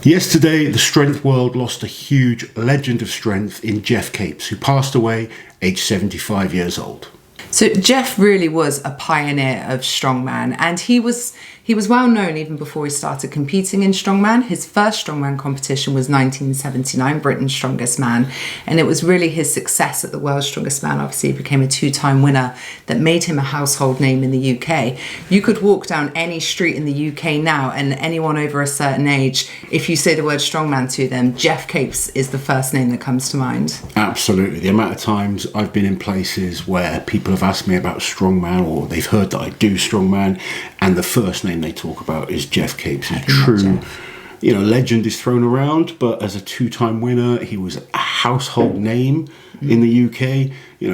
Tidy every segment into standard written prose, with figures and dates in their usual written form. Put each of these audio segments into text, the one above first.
Yesterday, the strength world lost a huge legend of strength in Geoff Capes, who passed away aged 75 years old. So Geoff really was a pioneer of strongman, and he was well known even before he started competing in strongman. His first strongman competition was 1979, Britain's Strongest Man, and it was really his success at the World's Strongest Man. Obviously, he became a two-time winner that made him a household name in the UK. You could walk down any street in the UK now, and anyone over a certain age, if you say the word strongman to them, Geoff Capes is the first name that comes to mind. Absolutely. The amount of times I've been in places where people have asked me about strongman, or they've heard that I do strongman, and the first name they talk about is Geoff Capes. He's true, legend is thrown around, but as a two-time winner, he was a household name in the UK.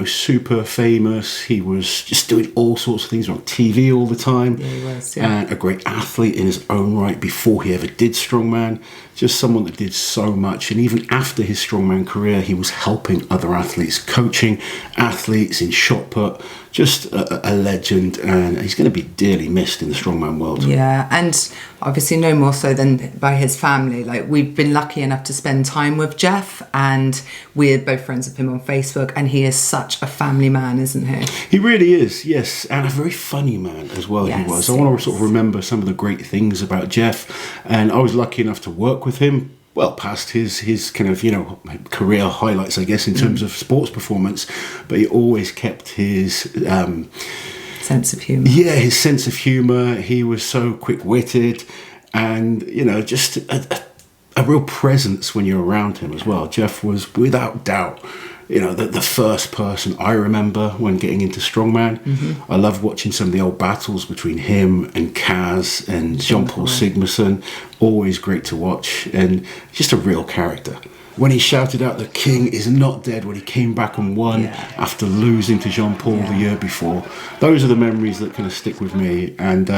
Super famous. He was just doing all sorts of things on TV all the time. Yeah, he was, yeah. And a great athlete in his own right before he ever did strongman. Just someone that did so much. And even after his strongman career, he was helping other athletes, coaching athletes in shot put. Just a legend, and he's going to be dearly missed in the strongman world. Yeah, and obviously no more so than by his family. Like, we've been lucky enough to spend time with Geoff, and we're both friends with him on Facebook, and he is such a family man, isn't he? He really is, yes, and a very funny man as well. Yes, he was. I want to sort of remember some of the great things about Geoff, and I was lucky enough to work with him. Well, past his kind of, career highlights, I guess, in terms of sports performance, but he always kept his sense of humour. Yeah, his sense of humour. He was so quick-witted, and just a real presence when you're around him as well. Geoff was, without doubt, the first person I remember when getting into strongman. I love watching some of the old battles between him and Kaz and Jean-Paul Sigmarsson. Always great to watch, and just a real character. When he shouted out "the king is not dead" when he came back and won after losing to Jean-Paul the year before. Those are the memories that kind of stick with me, and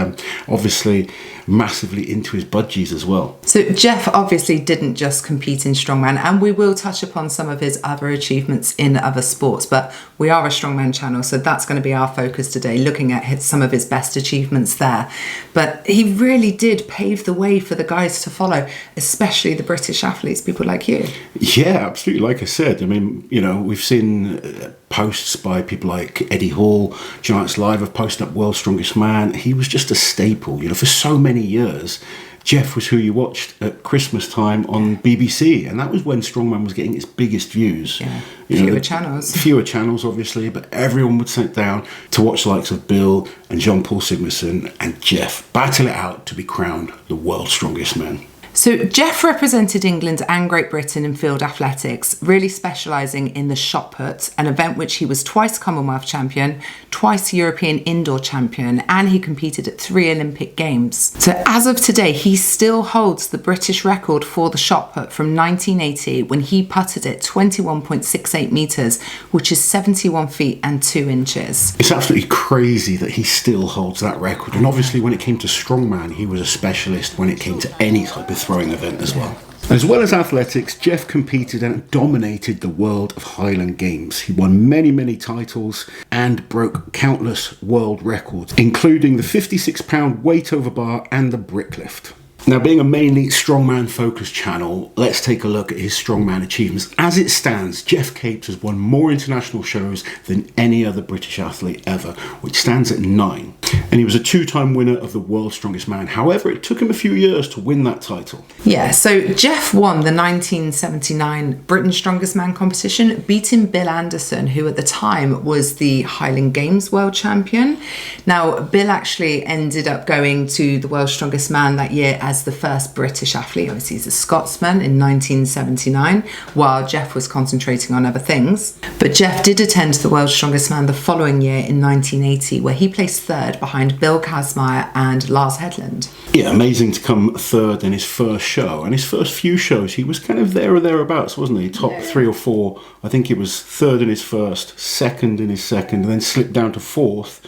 obviously massively into his budgies as well. So Geoff obviously didn't just compete in strongman, and we will touch upon some of his other achievements in other sports, but we are a strongman channel, so that's going to be our focus today, looking at some of his best achievements there. But he really did pave the way for the guys to follow, especially the British athletes, people like you. Yeah, absolutely. Like I said, I mean, we've seen posts by people like Eddie Hall, Giants Live have posted up World's Strongest Man. He was just a staple, for so many years. Geoff was who you watched at Christmas time on BBC, and that was when strongman was getting its biggest views. Yeah, fewer channels, obviously, but everyone would sit down to watch the likes of Bill and Jean-Paul Sigmarsson and Geoff battle it out to be crowned the world's strongest man. So Geoff represented England and Great Britain in field athletics, really specialising in the shot put, an event which he was twice Commonwealth champion, twice European indoor champion, and he competed at 3 Olympic Games. So as of today, he still holds the British record for the shot put from 1980, when he putted it 21.68 metres, which is 71 feet and 2 inches. It's absolutely crazy that he still holds that record. And obviously when it came to strongman, he was a specialist when it came to any type of throwing event as well. As well as athletics, Geoff competed and dominated the world of Highland Games. He won many, many titles and broke countless world records, including the 56-pound weight over bar and the brick lift. Now, being a mainly strongman focused channel, let's take a look at his strongman achievements. As it stands, Geoff Capes has won more international shows than any other British athlete ever, which stands at 9. And he was a 2-time winner of the World's Strongest Man. However, it took him a few years to win that title. Yeah, so Geoff won the 1979 Britain's Strongest Man competition, beating Bill Anderson, who at the time was the Highland Games world champion. Now, Bill actually ended up going to the World's Strongest Man that year as the first British athlete. Obviously, he's a Scotsman in 1979, while Geoff was concentrating on other things. But Geoff did attend the World's Strongest Man the following year in 1980, where he placed third behind Bill Kazmaier and Lars Hedlund. Yeah, amazing to come third in his first show. And his first few shows, he was kind of there or thereabouts, wasn't he? Top 3 or 4. I think he was third in his first, second in his second, and then slipped down to fourth.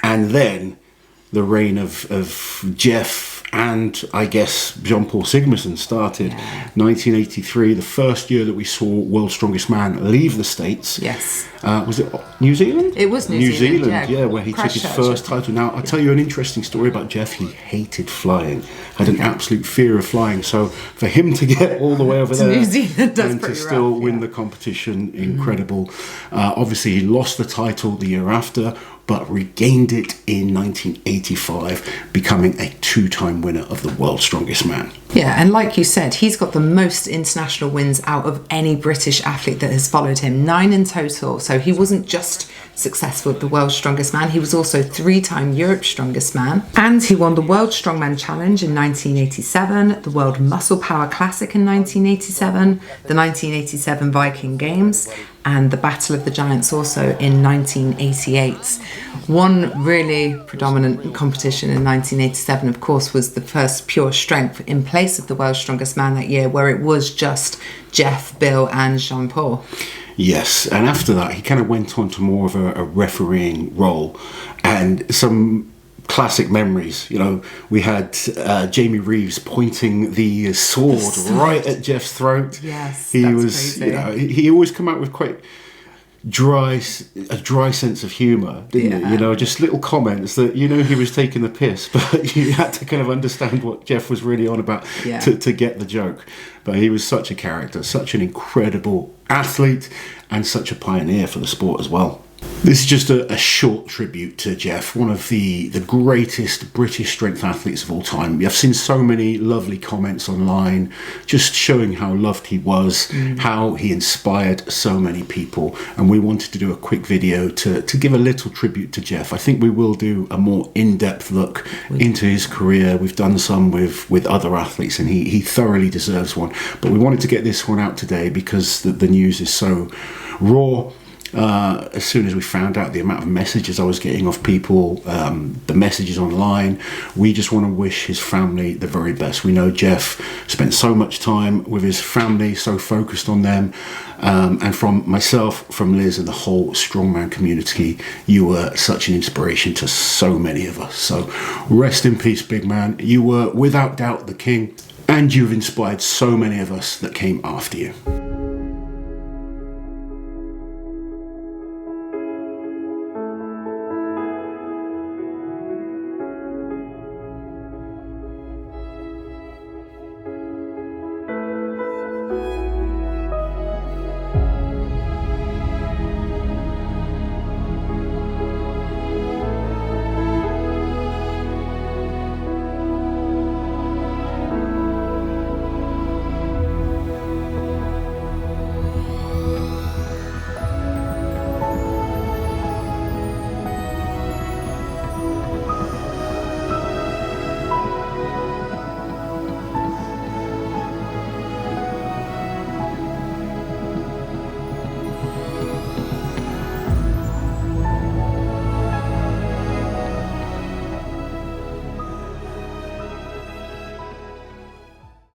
And then the reign of Geoff and I guess Jean-Paul Sigmarsson started 1983, the first year that we saw World's Strongest Man leave the States. Yes. Was it New Zealand? It was New Zealand, yeah, where he took his first title. Now, I'll tell you an interesting story about Geoff. He hated flying, had an absolute fear of flying. So for him to get all the way over there New Zealand, and to still win the competition, incredible. Obviously, he lost the title the year after, but regained it in 1985, becoming a 2-time winner of the World's Strongest Man. Yeah, and like you said, he's got the most international wins out of any British athlete that has followed him, 9 in total. So he wasn't just successful at the World's Strongest Man, he was also 3-time Europe's Strongest Man. And he won the World Strongman Challenge in 1987, the World Muscle Power Classic in 1987, the 1987 Viking Games, and the Battle of the Giants also in 1988. One really predominant competition in 1987, of course, was the first pure strength in place of the World's Strongest Man that year, where it was just Geoff, Bill and Jean-Paul. Yes, and after that he kind of went on to more of a refereeing role, and some classic memories. You know, we had Jamie Reeves pointing the sword right at Geoff's throat. Yes, he that's was crazy. You know, he always come out with quite a dry sense of humour, didn't he? You know, just little comments that, you know, he was taking the piss, but you had to kind of understand what Geoff was really on about to get the joke. But he was such a character, such an incredible athlete, and such a pioneer for the sport as well. This is just a short tribute to Geoff, one of the greatest British strength athletes of all time. I've seen so many lovely comments online just showing how loved he was, how he inspired so many people, and we wanted to do a quick video to give a little tribute to Geoff. I think we will do a more in-depth look into his career. We've done some with other athletes, and he thoroughly deserves one. But we wanted to get this one out today because the news is so raw. As soon as we found out the amount of messages I was getting off people, the messages online, we just want to wish his family the very best. We know Geoff spent so much time with his family, so focused on them, and from myself, from Liz and the whole Strongman community, you were such an inspiration to so many of us. So rest in peace, big man. You were without doubt the king, and you've inspired so many of us that came after you.